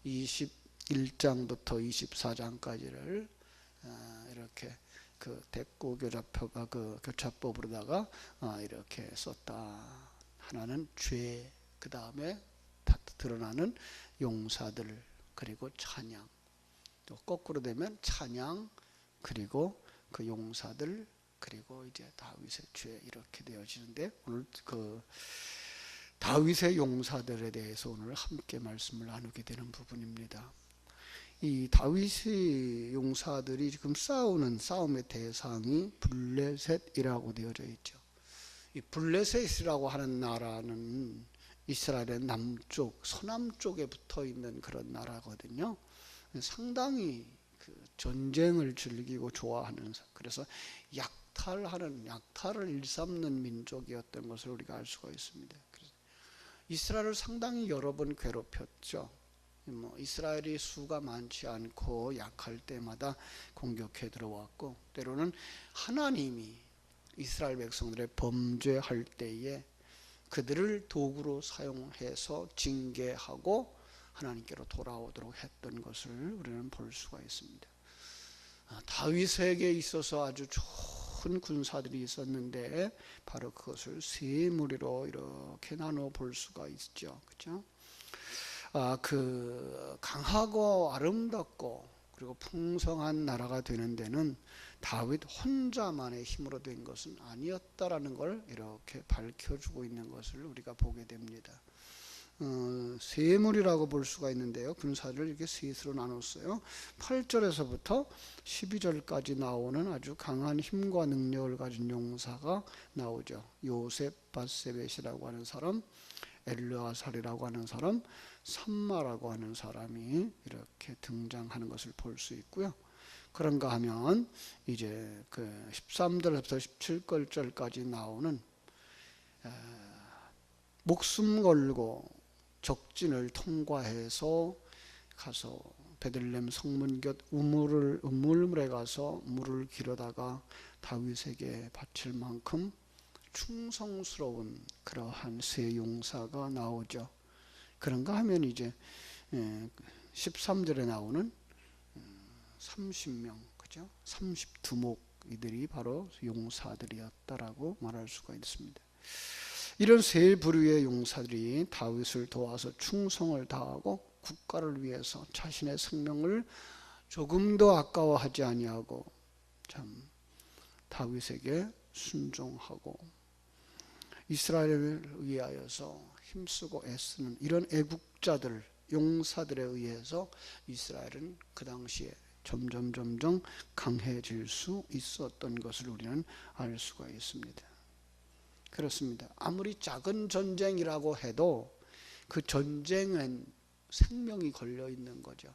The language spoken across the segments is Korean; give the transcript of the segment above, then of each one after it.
21장부터 24장까지를 이렇게 그 대꾸 교차법으로다가 이렇게 썼다. 하나는 죄, 그 다음에 드러나는 용사들, 그리고 찬양, 또 거꾸로 되면 찬양, 그리고 그 용사들, 그리고 이제 다윗의 죄, 이렇게 되어지는데, 오늘 그 다윗의 용사들에 대해서 오늘 함께 말씀을 나누게 되는 부분입니다. 이 다윗의 용사들이 지금 싸우는 싸움의 대상이 블레셋이라고 되어져 있죠. 이 블레셋이라고 하는 나라는 이스라엘의 남쪽, 서남쪽에 붙어 있는 그런 나라거든요. 상당히 그 전쟁을 즐기고 좋아하는, 그래서 약탈을 일삼는 민족이었던 것을 우리가 알 수가 있습니다. 그래서 이스라엘을 상당히 여러 번 괴롭혔죠. 이스라엘이 수가 많지 않고 약할 때마다 공격해 들어왔고, 때로는 하나님이 이스라엘 백성들의 범죄할 때에 그들을 도구로 사용해서 징계하고 하나님께로 돌아오도록 했던 것을 우리는 볼 수가 있습니다. 다윗에게 있어서 아주 좋은 군사들이 있었는데 바로 그것을 세 무리로 이렇게 나눠 볼 수가 있죠. 그렇죠? 그 강하고 아름답고 그리고 풍성한 나라가 되는 데는 다윗 혼자만의 힘으로 된 것은 아니었다라는 걸 이렇게 밝혀주고 있는 것을 우리가 보게 됩니다. 세 무리라고 볼 수가 있는데요, 군사를 이렇게 셋으로 나눴어요. 8절에서부터 12절까지 나오는 아주 강한 힘과 능력을 가진 용사가 나오죠. 요셉 바세벳이라고 하는 사람, 엘르아살이라고 하는 사람, 삼마라고 하는 사람이 이렇게 등장하는 것을 볼 수 있고요. 그런가 하면 이제 그 13절부터 17절까지 나오는 목숨 걸고 적진을 통과해서 가서 베들레헴 성문 곁 우물물에 가서 물을 기르다가 다윗에게 바칠 만큼 충성스러운 그러한 세 용사가 나오죠. 그런가 하면 이제 13절에 나오는 30명, 그죠? 30두목, 이들이 바로 용사들이었다라고 말할 수가 있습니다. 이런 세 부류의 용사들이 다윗을 도와서 충성을 다하고 국가를 위해서 자신의 생명을 조금도 아까워하지 아니하고 참 다윗에게 순종하고 이스라엘을 위하여서 힘쓰고 애쓰는 이런 애국자들, 용사들에 의해서 이스라엘은 그 당시에 점점 강해질 수 있었던 것을 우리는 알 수가 있습니다. 그렇습니다. 아무리 작은 전쟁이라고 해도 그 전쟁엔 생명이 걸려 있는 거죠.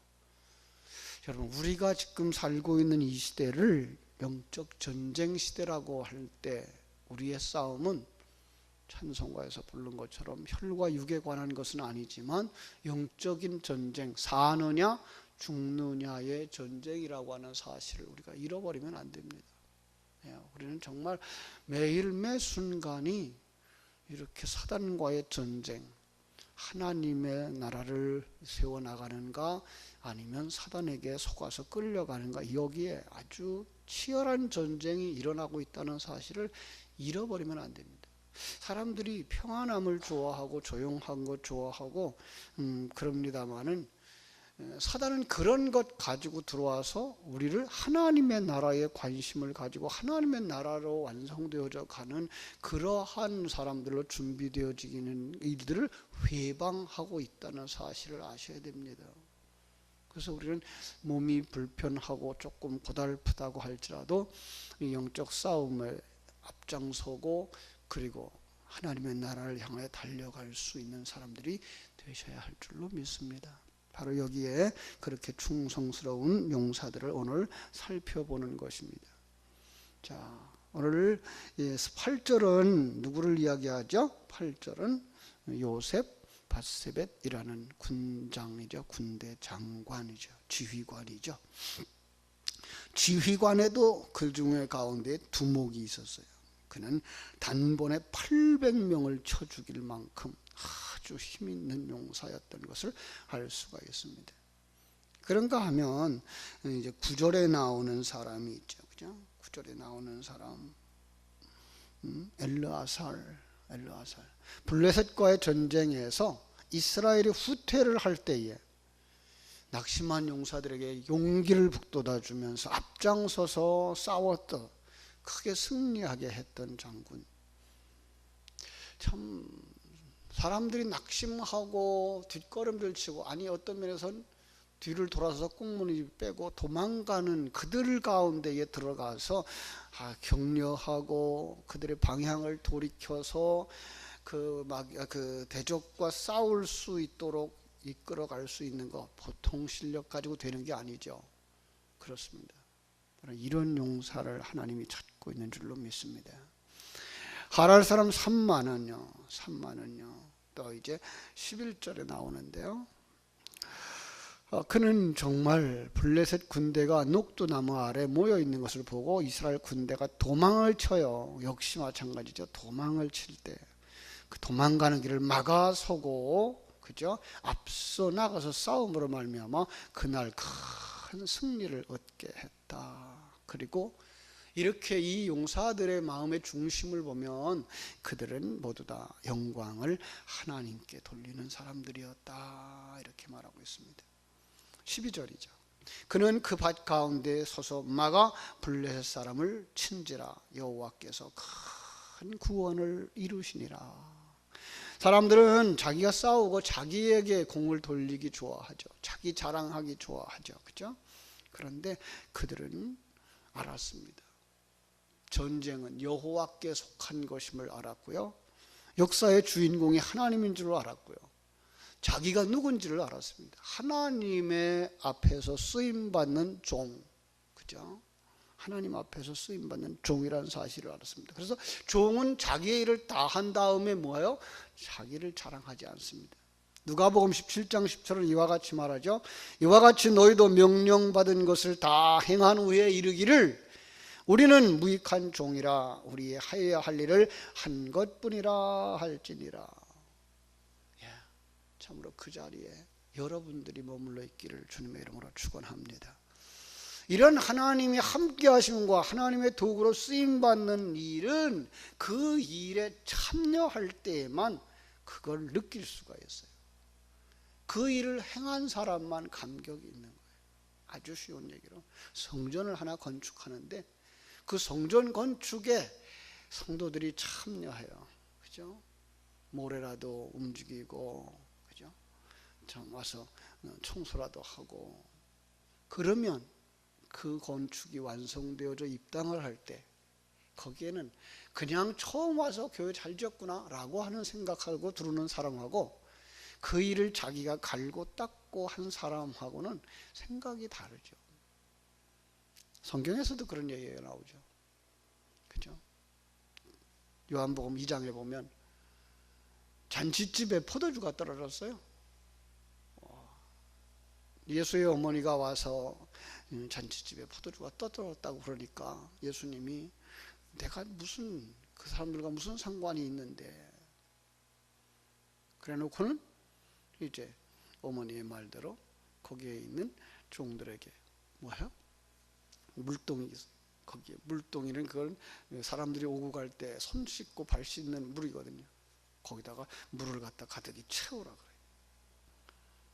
여러분, 우리가 지금 살고 있는 이 시대를 영적 전쟁 시대라고 할 때 우리의 싸움은 찬송가에서 부른 것처럼 혈과 육에 관한 것은 아니지만 영적인 전쟁, 사느냐 죽느냐의 전쟁이라고 하는 사실을 우리가 잃어버리면 안 됩니다. 우리는 정말 매일 매 순간이 이렇게 사단과의 전쟁, 하나님의 나라를 세워나가는가 아니면 사단에게 속아서 끌려가는가, 여기에 아주 치열한 전쟁이 일어나고 있다는 사실을 잃어버리면 안 됩니다. 사람들이 평안함을 좋아하고 조용한 것 좋아하고 그럽니다마는 사단은 그런 것 가지고 들어와서 우리를 하나님의 나라에 관심을 가지고 하나님의 나라로 완성되어져 가는 그러한 사람들로 준비되어지는 일들을 회방하고 있다는 사실을 아셔야 됩니다. 그래서 우리는 몸이 불편하고 조금 고달프다고 할지라도 이 영적 싸움에 앞장서고 그리고 하나님의 나라를 향해 달려갈 수 있는 사람들이 되셔야 할 줄로 믿습니다. 바로 여기에 그렇게 충성스러운 용사들을 오늘 살펴보는 것입니다. 자, 오늘 8절은 누구를 이야기하죠? 8절은 요셉 바세벳이라는 군장이죠. 군대 장관이죠. 지휘관이죠. 지휘관에도 그 중에 가운데 두목이 있었어요. 그는 단번에 800명을 쳐 죽일 만큼 아주 힘 있는 용사였던 것을 알 수가 있습니다. 그런가 하면 이제 9절에 나오는 사람이 있죠. 그죠? 9절에 나오는 사람. 엘르아살. 블레셋과의 전쟁에서 이스라엘이 후퇴를 할 때에 낙심한 용사들에게 용기를 북돋아 주면서 앞장서서 싸웠던, 크게 승리하게 했던 장군. 참 사람들이 낙심하고 뒷걸음질 치고, 아니 어떤 면에서는 뒤를 돌아서 꽁무니 빼고 도망가는 그들 가운데에 들어가서 격려하고 그들의 방향을 돌이켜서 그 대적과 싸울 수 있도록 이끌어갈 수 있는 것, 보통 실력 가지고 되는 게 아니죠. 그렇습니다. 이런 용사를 하나님이 찾고 있는 줄로 믿습니다. 하랄 사람 3만은요. 또 이제 11절에 나오는데요. 그는 정말 블레셋 군대가 녹두나무 아래 모여 있는 것을 보고 이스라엘 군대가 도망을 쳐요. 역시 마찬가지죠. 도망을 칠 때 그 도망가는 길을 막아서고, 그죠? 앞서 나가서 싸움으로 말미암아 그날 큰 승리를 얻게 했다. 그리고 이렇게 이 용사들의 마음의 중심을 보면 그들은 모두 다 영광을 하나님께 돌리는 사람들이었다. 이렇게 말하고 있습니다. 12절이죠. 그는 그 밭 가운데 서서 막아 블레셋 사람을 친지라 여호와께서 큰 구원을 이루시니라. 사람들은 자기가 싸우고 자기에게 공을 돌리기 좋아하죠. 자기 자랑하기 좋아하죠. 그죠? 그런데 그들은 알았습니다. 전쟁은 여호와께 속한 것임을 알았고요. 역사의 주인공이 하나님인 줄 알았고요. 자기가 누군지를 알았습니다. 하나님의 앞에서 쓰임받는 종, 그죠? 하나님 앞에서 쓰임받는 종이라는 사실을 알았습니다. 그래서 종은 자기의 일을 다 한 다음에 뭐예요? 자기를 자랑하지 않습니다. 누가복음 17장 10절은 이와 같이 말하죠. 이와 같이 너희도 명령받은 것을 다 행한 후에 이르기를 우리는 무익한 종이라 우리의 하여야 할 일을 한 것뿐이라 할지니라. 참으로 그 자리에 여러분들이 머물러 있기를 주님의 이름으로 축원합니다. 이런 하나님이 함께 하심과 하나님의 도구로 쓰임받는 일은 그 일에 참여할 때에만 그걸 느낄 수가 있어요. 그 일을 행한 사람만 감격이 있는 거예요. 아주 쉬운 얘기로 성전을 하나 건축하는데 그 성전 건축에 성도들이 참여해요. 그죠? 모래라도 움직이고, 그죠? 참 와서 청소라도 하고, 그러면 그 건축이 완성되어져 입당을 할 때 거기에는 그냥 처음 와서 교회 잘 지었구나 라고 하는 생각하고 들어오는 사람하고 그 일을 자기가 갈고 닦고 한 사람하고는 생각이 다르죠. 성경에서도 그런 얘기가 나오죠. 그죠? 요한복음 2장에 보면 잔치집에 포도주가 떨어졌어요. 예수의 어머니가 와서 잔치집에 포도주가 떨어졌다고 그러니까 예수님이 내가 무슨 그 사람들과 무슨 상관이 있는데, 그래 놓고는 이제 어머니의 말대로 거기에 있는 종들에게 뭐예요? 물동이, 거기에 물동이는 그걸 사람들이 오고 갈 때 손 씻고 발 씻는 물이거든요. 거기다가 물을 갖다 가득히 채우라 그래요.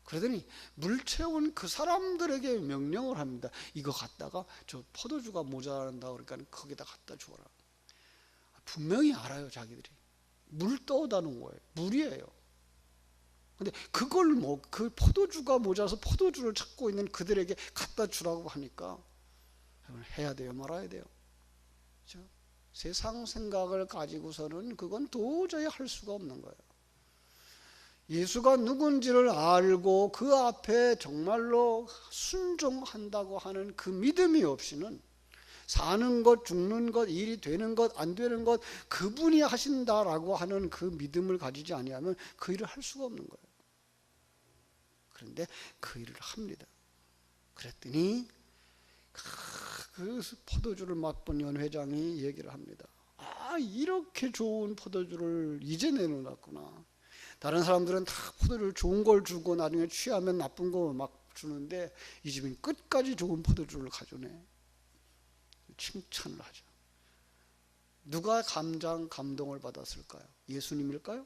그러더니 물 채운 그 사람들에게 명령을 합니다. 이거 갖다가 저 포도주가 모자란다 그러니까 거기다 갖다 주어라. 분명히 알아요. 자기들이 물 떠오다 놓은 거예요. 물이에요. 근데 그걸 그 포도주가 모자라서 포도주를 찾고 있는 그들에게 갖다 주라고 하니까 해야 돼요, 말아야 돼요. 그렇죠? 세상 생각을 가지고서는 그건 도저히 할 수가 없는 거예요. 예수가 누군지를 알고 그 앞에 정말로 순종한다고 하는 그 믿음이 없이는 사는 것, 죽는 것, 일이 되는 것, 안 되는 것 그분이 하신다라고 하는 그 믿음을 가지지 아니하면 그 일을 할 수가 없는 거예요. 그런데 그 일을 합니다. 그랬더니 그 포도주를 맛본 연 회장이 얘기를 합니다. 아, 이렇게 좋은 포도주를 이제 내놓았구나. 다른 사람들은 다 포도주를 좋은 걸 주고 나중에 취하면 나쁜 거 막 주는데 이 집은 끝까지 좋은 포도주를 가져오네. 칭찬을 하죠. 누가 가장 감동을 받았을까요? 예수님일까요?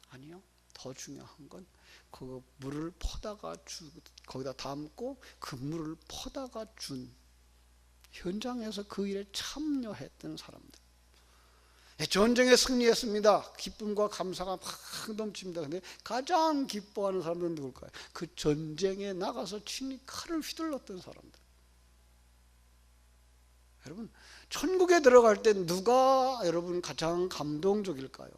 아니요. 더 중요한 건 그 물을 퍼다가 거기다 담고 그 물을 퍼다가 준 현장에서 그 일에 참여했던 사람들. 전쟁에 승리했습니다. 기쁨과 감사가 막 넘칩니다. 근데 가장 기뻐하는 사람들은 누굴까요? 그 전쟁에 나가서 친히 칼을 휘둘렀던 사람들. 여러분, 천국에 들어갈 때 누가 여러분 가장 감동적일까요?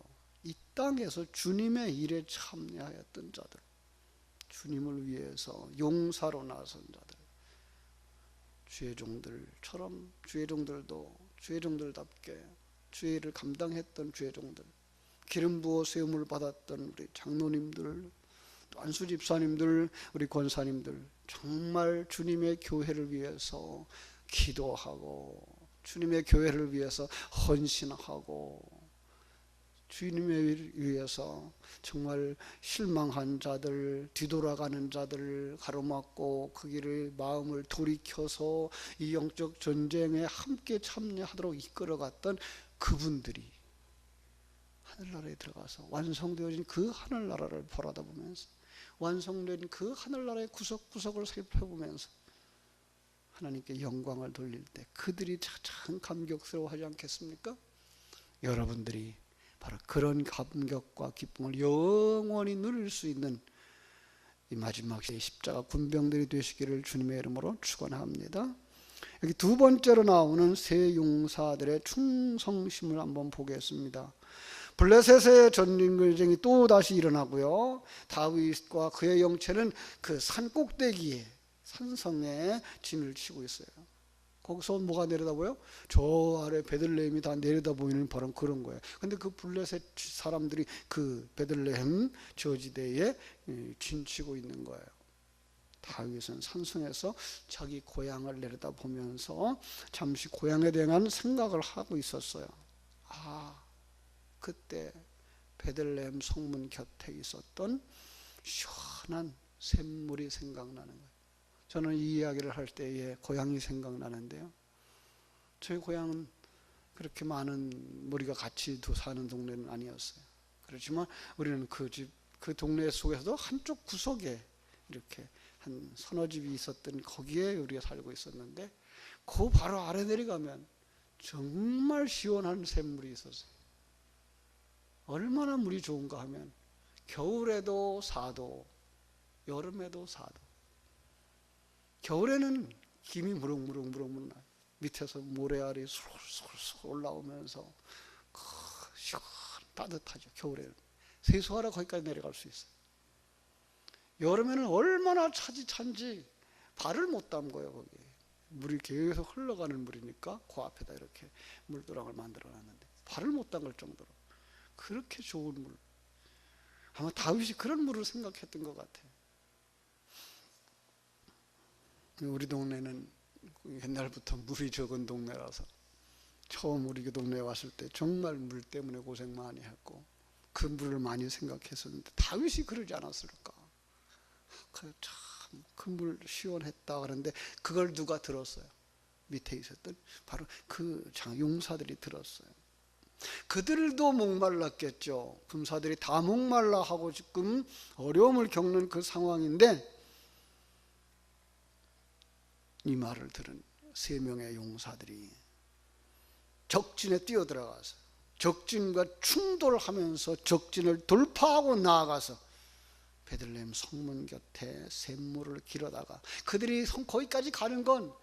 이 땅에서 주님의 일에 참여하였던 자들, 주님을 위해서 용사로 나선 자들, 주의 종들처럼 주의 종들도 주의 종들답게 주의 일을 감당했던 주의 종들, 기름 부어 세움을 받았던 우리 장로님들, 또 안수 집사님들, 우리 권사님들, 정말 주님의 교회를 위해서 기도하고 주님의 교회를 위해서 헌신하고 주님을 위해서 정말 실망한 자들, 뒤돌아가는 자들 가로막고 그 길을 마음을 돌이켜서 이 영적 전쟁에 함께 참여하도록 이끌어갔던 그분들이 하늘나라에 들어가서 완성되어진 그 하늘나라를 보라다 보면서, 완성된 그 하늘나라의 구석구석을 살펴보면서 하나님께 영광을 돌릴 때 그들이 참 감격스러워하지 않겠습니까? 여러분들이 바로 그런 감격과 기쁨을 영원히 누릴 수 있는 이 마지막 시대의 십자가 군병들이 되시기를 주님의 이름으로 축원합니다. 여기 두 번째로 나오는 세 용사들의 충성심을 한번 보겠습니다. 블레셋의 전쟁이 또 다시 일어나고요. 다윗과 그의 영체는 그 산 꼭대기에, 산성에 진을 치고 있어요. 거기서 뭐가 내려다보여? 저 아래 베들레헴이 다 내려다보이는 바로 그런 거예요. 근데 그 블레셋 사람들이 그 베들레헴 저지대에 진치고 있는 거예요. 다윗은 산성에서 자기 고향을 내려다보면서 잠시 고향에 대한 생각을 하고 있었어요. 그때 베들레헴 성문 곁에 있었던 시원한 샘물이 생각나는 거예요. 저는 이 이야기를 할 때에 고향이 생각나는데요. 저희 고향은 그렇게 많은 무리가 같이 사는 동네는 아니었어요. 그렇지만 우리는 그 동네 속에서도 한쪽 구석에 이렇게 한 서너 집이 있었던 거기에 우리가 살고 있었는데, 그 바로 아래 내려가면 정말 시원한 샘물이 있었어요. 얼마나 물이 좋은가 하면 겨울에도 4도, 여름에도 4도. 겨울에는 김이 무럭무럭 나요. 밑에서 모래알이 솔솔솔 올라오면서 따뜻하죠. 겨울에는 세수하러 거기까지 내려갈 수 있어요. 여름에는 얼마나 찬지 발을 못 담궈요. 거기 물이 계속 흘러가는 물이니까 그 앞에다 이렇게 물도랑을 만들어 놨는데 발을 못 담글 정도로 그렇게 좋은 물. 아마 다윗이 그런 물을 생각했던 것 같아요. 우리 동네는 옛날부터 물이 적은 동네라서 처음 우리 동네에 왔을 때 정말 물 때문에 고생 많이 했고 그 물을 많이 생각했었는데, 다윗이 그러지 않았을까? 참 그 물 시원했다 그러는데 그걸 누가 들었어요? 밑에 있었던 바로 그 용사들이 들었어요. 그들도 목말랐겠죠. 금사들이 다 목말라 하고 지금 어려움을 겪는 그 상황인데, 이 말을 들은 3명의 용사들이 적진에 뛰어들어가서 적진과 충돌하면서 적진을 돌파하고 나아가서 베들레헴 성문 곁에 샘물을 길어다가, 그들이 거기까지 가는 건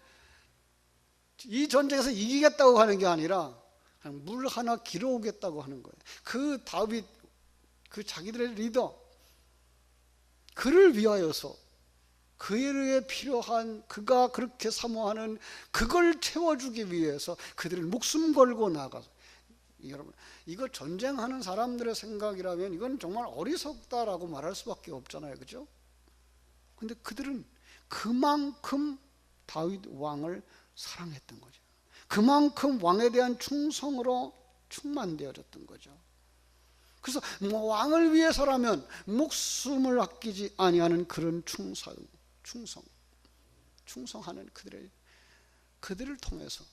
이 전쟁에서 이기겠다고 하는 게 아니라 그냥 물 하나 길어오겠다고 하는 거예요. 그 다윗, 그 자기들의 리더, 그를 위하여서 그에 필요한, 그가 그렇게 사모하는 그걸 채워주기 위해서 그들을 목숨 걸고 나가서, 여러분 이거 전쟁하는 사람들의 생각이라면 이건 정말 어리석다라고 말할 수밖에 없잖아요. 그죠? 근데 그들은 그만큼 다윗 왕을 사랑했던 거죠. 그만큼 왕에 대한 충성으로 충만되어졌던 거죠. 그래서 왕을 위해서라면 목숨을 아끼지 아니하는 그런 충성하는 그들을 통해서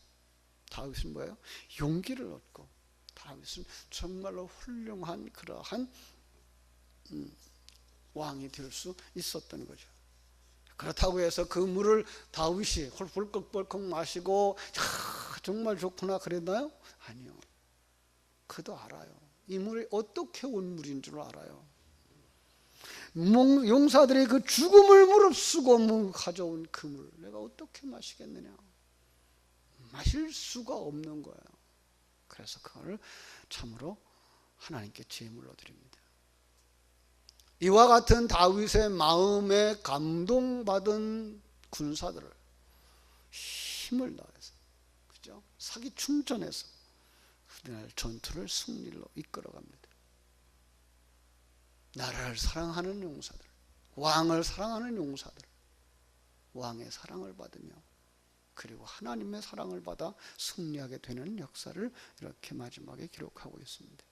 다윗은 뭐예요? 용기를 얻고 다윗은 정말로 훌륭한 그러한 왕이 될 수 있었던 거죠. 그렇다고 해서 그 물을 다윗이 헐벌컥벌컥 마시고 정말 좋구나 그랬나요? 아니요. 그도 알아요. 이 물이 어떻게 온 물인 줄 알아요. 용사들이 그 죽음을 무릅쓰고 가져온 그 물 내가 어떻게 마시겠느냐. 마실 수가 없는 거예요. 그래서 그걸 참으로 하나님께 제물로 드립니다. 이와 같은 다윗의 마음에 감동받은 군사들을 힘을 다해서, 그죠? 사기 충전해서 그날 전투를 승리로 이끌어갑니다. 나라를 사랑하는 용사들, 왕을 사랑하는 용사들, 왕의 사랑을 받으며 그리고 하나님의 사랑을 받아 승리하게 되는 역사를 이렇게 마지막에 기록하고 있습니다.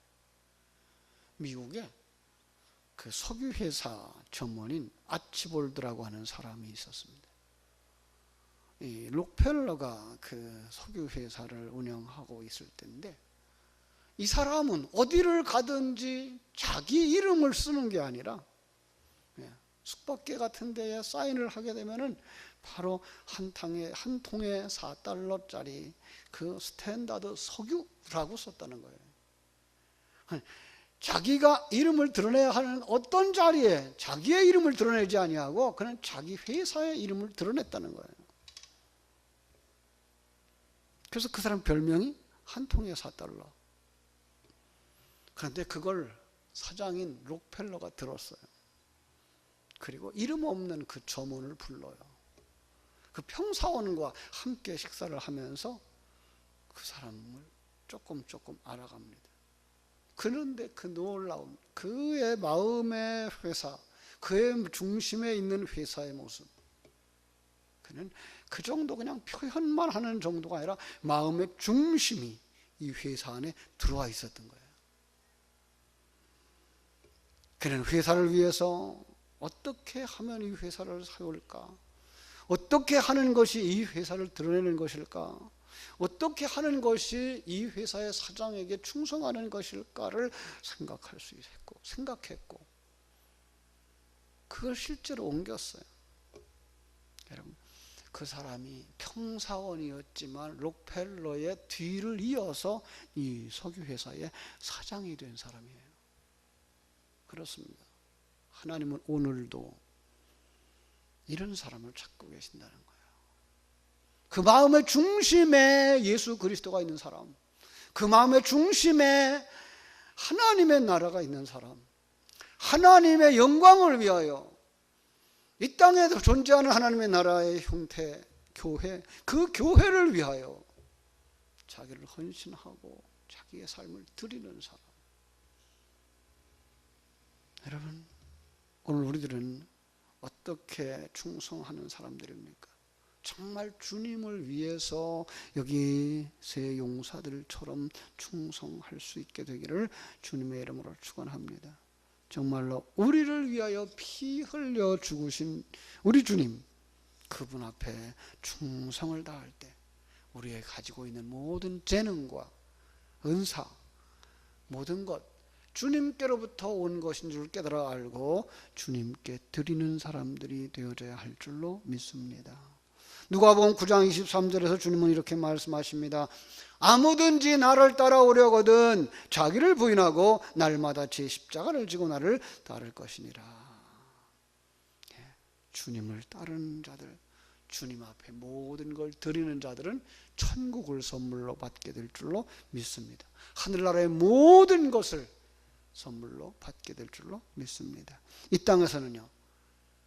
미국에 그 석유회사 점원인 아치볼드라고 하는 사람이 있었습니다. 이 록펠러가 그 석유회사를 운영하고 있을 때인데 이 사람은 어디를 가든지 자기 이름을 쓰는 게 아니라 숙박계 같은 데에 사인을 하게 되면은 바로 한 통에 4달러짜리 그 스탠다드 석유라고 썼다는 거예요. 자기가 이름을 드러내야 하는 어떤 자리에 자기의 이름을 드러내지 아니하고 그냥 자기 회사의 이름을 드러냈다는 거예요. 그래서 그 사람 별명이 한 통에 4달러. 그런데 그걸 사장인 록펠러가 들었어요. 그리고 이름 없는 그 점원을 불러요. 그 평사원과 함께 식사를 하면서 그 사람을 조금 알아갑니다. 그런데 그 놀라운 그의 마음의 회사, 그의 중심에 있는 회사의 모습, 그는 그 정도 그냥 표현만 하는 정도가 아니라 마음의 중심이 이 회사 안에 들어와 있었던 거예요. 그는 회사를 위해서 어떻게 하면 이 회사를 세울까? 어떻게 하는 것이 이 회사를 드러내는 것일까? 어떻게 하는 것이 이 회사의 사장에게 충성하는 것일까를 생각할 수 있었고, 생각했고, 그걸 실제로 옮겼어요. 여러분, 그 사람이 평사원이었지만 록펠러의 뒤를 이어서 이 석유회사의 사장이 된 사람이에요. 그렇습니다. 하나님은 오늘도 이런 사람을 찾고 계신다는 거예요. 그 마음의 중심에 예수 그리스도가 있는 사람, 그 마음의 중심에 하나님의 나라가 있는 사람, 하나님의 영광을 위하여 이 땅에 존재하는 하나님의 나라의 형태, 교회, 그 교회를 위하여 자기를 헌신하고 자기의 삶을 드리는 사람. 여러분, 오늘 우리들은 어떻게 충성하는 사람들입니까? 정말 주님을 위해서 여기 세 용사들처럼 충성할 수 있게 되기를 주님의 이름으로 축원합니다. 정말로 우리를 위하여 피 흘려 죽으신 우리 주님, 그분 앞에 충성을 다할 때 우리의 가지고 있는 모든 재능과 은사, 모든 것 주님께로부터 온 것인 줄 깨달아 알고 주님께 드리는 사람들이 되어져야 할 줄로 믿습니다. 누가복음 9장 23절에서 주님은 이렇게 말씀하십니다. 아무든지 나를 따라오려거든 자기를 부인하고 날마다 제 십자가를 지고 나를 따를 것이니라. 주님을 따르는 자들, 주님 앞에 모든 걸 드리는 자들은 천국을 선물로 받게 될 줄로 믿습니다. 하늘나라의 모든 것을 선물로 받게 될 줄로 믿습니다. 이 땅에서는요,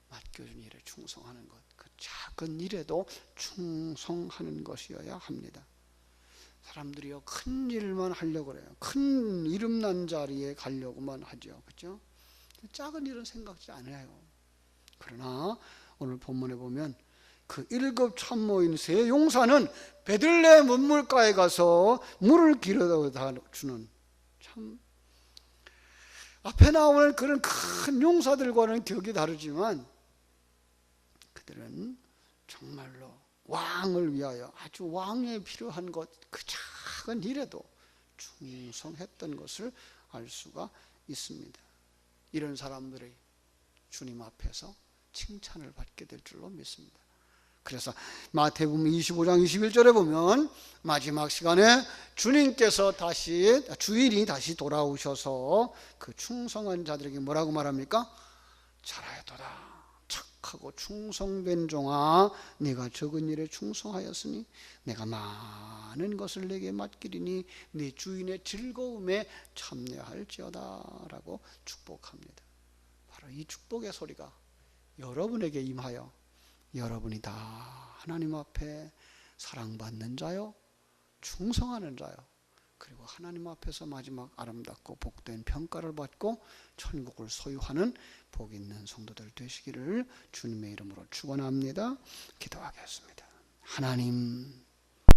맡겨준 일에 충성하는 것, 그 작은 일에도 충성하는 것이어야 합니다. 사람들이요, 큰 일만 하려고 그래요. 큰 이름난 자리에 가려고만 하죠. 그렇죠? 작은 일은 생각지 않아요. 그러나 오늘 본문에 보면 그 1급 참모인 세 용사는 베들레헴 문물가에 가서 물을 길어다 주는, 참 앞에 나오는 그런 큰 용사들과는 격이 다르지만 그들은 정말로 왕을 위하여 아주 왕에 필요한 것, 그 작은 일에도 충성했던 것을 알 수가 있습니다. 이런 사람들이 주님 앞에서 칭찬을 받게 될 줄로 믿습니다. 그래서 마태복음 25장 21절에 보면 마지막 시간에 주님께서 주인이 다시 돌아오셔서 그 충성한 자들에게 뭐라고 말합니까? 잘하였도다. 착하고 충성된 종아, 네가 적은 일에 충성하였으니 내가 많은 것을 내게 맡기리니 네 주인의 즐거움에 참여할지어다 라고 축복합니다. 바로 이 축복의 소리가 여러분에게 임하여 여러분이 다 하나님 앞에 사랑받는 자요, 충성하는 자요, 그리고 하나님 앞에서 마지막 아름답고 복된 평가를 받고 천국을 소유하는 복 있는 성도들 되시기를 주님의 이름으로 축원합니다. 기도하겠습니다. 하나님,